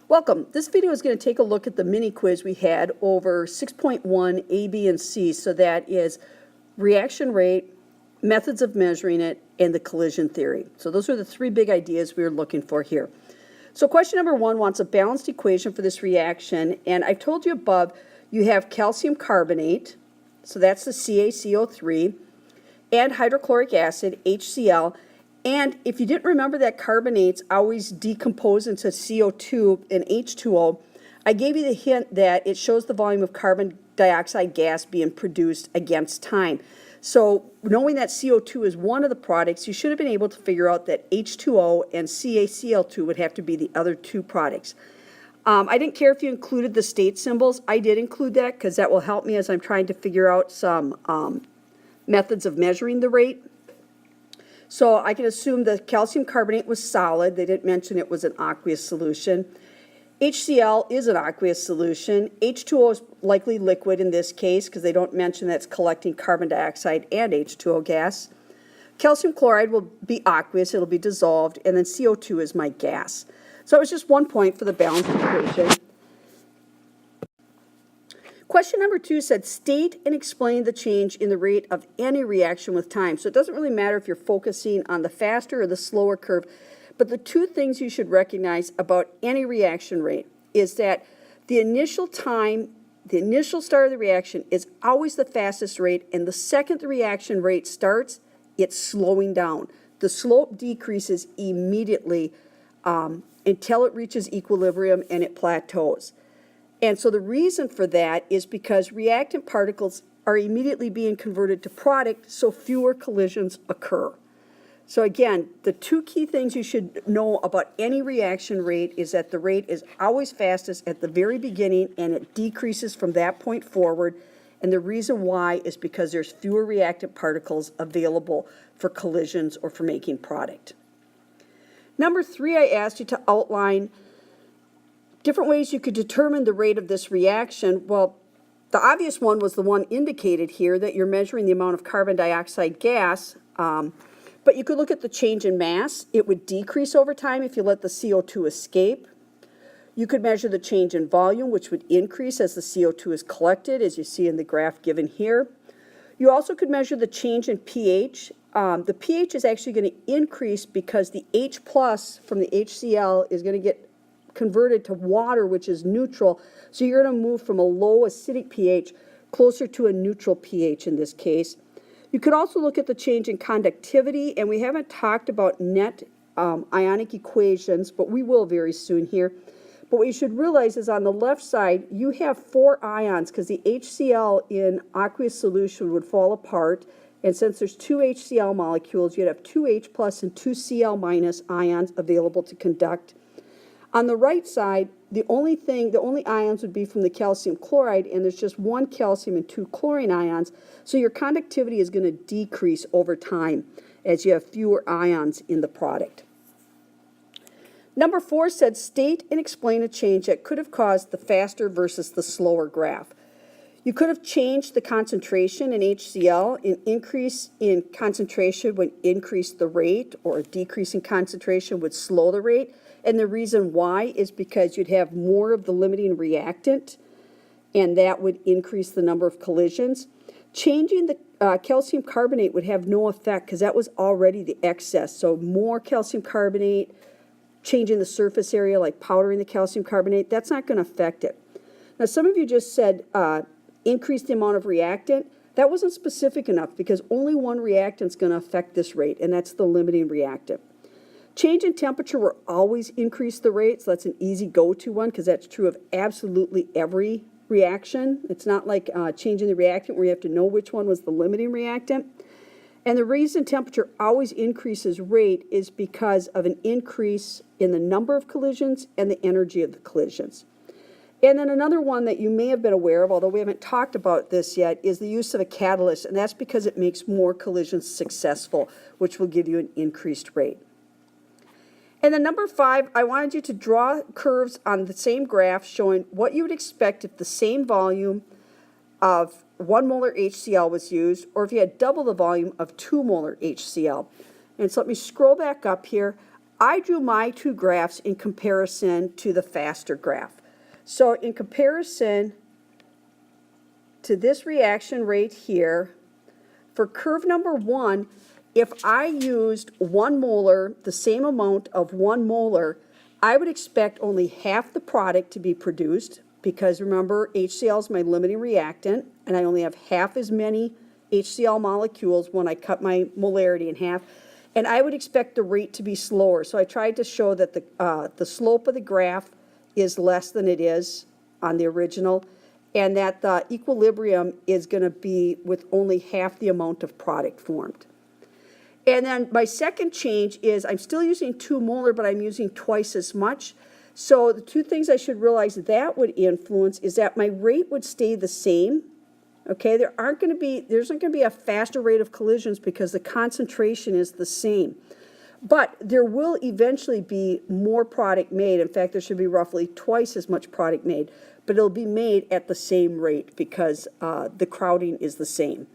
Welcome. This video is going to take a look at the mini quiz we had over 6.1 A, B, and C. So that is reaction rate, methods of measuring it, and the collision theory. So those are the three big ideas we were looking for here. So question number one wants a balanced equation for this reaction. And I've told you above, you have calcium carbonate, so that's the CaCO3, and hydrochloric acid, HCl. And if you didn't remember that carbonates always decompose into CO2 and H2O, I gave you the hint that it shows the volume of carbon dioxide gas being produced against time. So knowing that CO2 is one of the products, you should have been able to figure out that H2O and CaCl2 would have to be the other two products. I didn't care if you included the state symbols. I did include that because that will help me as I'm trying to figure out some methods of measuring the rate. So I can assume the calcium carbonate was solid. They didn't mention it was an aqueous solution. HCl is an aqueous solution. H2O is likely liquid in this case because they don't mention that it's collecting carbon dioxide and H2O gas. Calcium chloride will be aqueous. It'll be dissolved. And then CO2 is my gas. So it was just 1 point for the balanced equation. Question number two said, state and explain the change in the rate of any reaction with time. So it doesn't really matter if you're focusing on the faster or the slower curve, but the two things you should recognize about any reaction rate is that the initial time, the initial start of the reaction is always the fastest rate, and the second the reaction rate starts, it's slowing down. The slope decreases immediately until it reaches equilibrium and it plateaus. And so the reason for that is because reactant particles are immediately being converted to product, so fewer collisions occur. So again, the two key things you should know about any reaction rate is that the rate is always fastest at the very beginning and it decreases from that point forward. And the reason why is because there's fewer reactant particles available for collisions or for making product. Number three, I asked you to outline different ways you could determine the rate of this reaction. Well, the obvious one was the one indicated here, that you're measuring the amount of carbon dioxide gas, but you could look at the change in mass. It would decrease over time if you let the CO2 escape. You could measure the change in volume, which would increase as the CO2 is collected, as you see in the graph given here. You also could measure the change in pH. The pH is actually going to increase because the H plus from the HCl is going to get converted to water, which is neutral. So you're going to move from a low acidic pH closer to a neutral pH in this case. You could also look at the change in conductivity, and we haven't talked about net ionic equations, but we will very soon here. But what you should realize is on the left side, you have 4 ions because the HCl in aqueous solution would fall apart. And since there's 2 HCl molecules, you'd have 2 H plus and 2 Cl minus ions available to conduct. On the right side, the only ions would be from the calcium chloride, and there's just 1 calcium and 2 chlorine ions. So your conductivity is going to decrease over time as you have fewer ions in the product. Number 4 said, state and explain a change that could have caused the faster versus the slower graph. You could have changed the concentration in HCl. An increase in concentration would increase the rate, or a decrease in concentration would slow the rate. And the reason why is because you'd have more of the limiting reactant, and that would increase the number of collisions. Changing the calcium carbonate would have no effect because that was already the excess. So more calcium carbonate, changing the surface area like powdering the calcium carbonate, that's not going to affect it. Now some of you just said increase the amount of reactant. That wasn't specific enough because only one reactant is going to affect this rate, and that's the limiting reactant. Change in temperature will always increase the rate, so that's an easy go-to one because that's true of absolutely every reaction. It's not like changing the reactant where you have to know which one was the limiting reactant. And the reason temperature always increases rate is because of an increase in the number of collisions and the energy of the collisions. And then another one that you may have been aware of, although we haven't talked about this yet, is the use of a catalyst, and that's because it makes more collisions successful, which will give you an increased rate. And then number 5, I wanted you to draw curves on the same graph showing what you would expect if the same volume of 1 molar HCl was used, or if you had double the volume of 2 molar HCl. And so let me scroll back up here. I drew my two graphs in comparison to the faster graph. So in comparison to this reaction rate here, for curve number 1, if I used 1 molar, the same amount of 1 molar, I would expect only half the product to be produced, because remember, HCl is my limiting reactant, and I only have half as many HCl molecules when I cut my molarity in half. And I would expect the rate to be slower. So I tried to show that the slope of the graph is less than it is on the original, and that the equilibrium is going to be with only half the amount of product formed. And then my second change is I'm still using 2 molar, but I'm using twice as much. So the two things I should realize that would influence is that my rate would stay the same. Okay, there's not going to be a faster rate of collisions because the concentration is the same. But there will eventually be more product made. In fact, there should be roughly twice as much product made, but it'll be made at the same rate because the crowding is the same.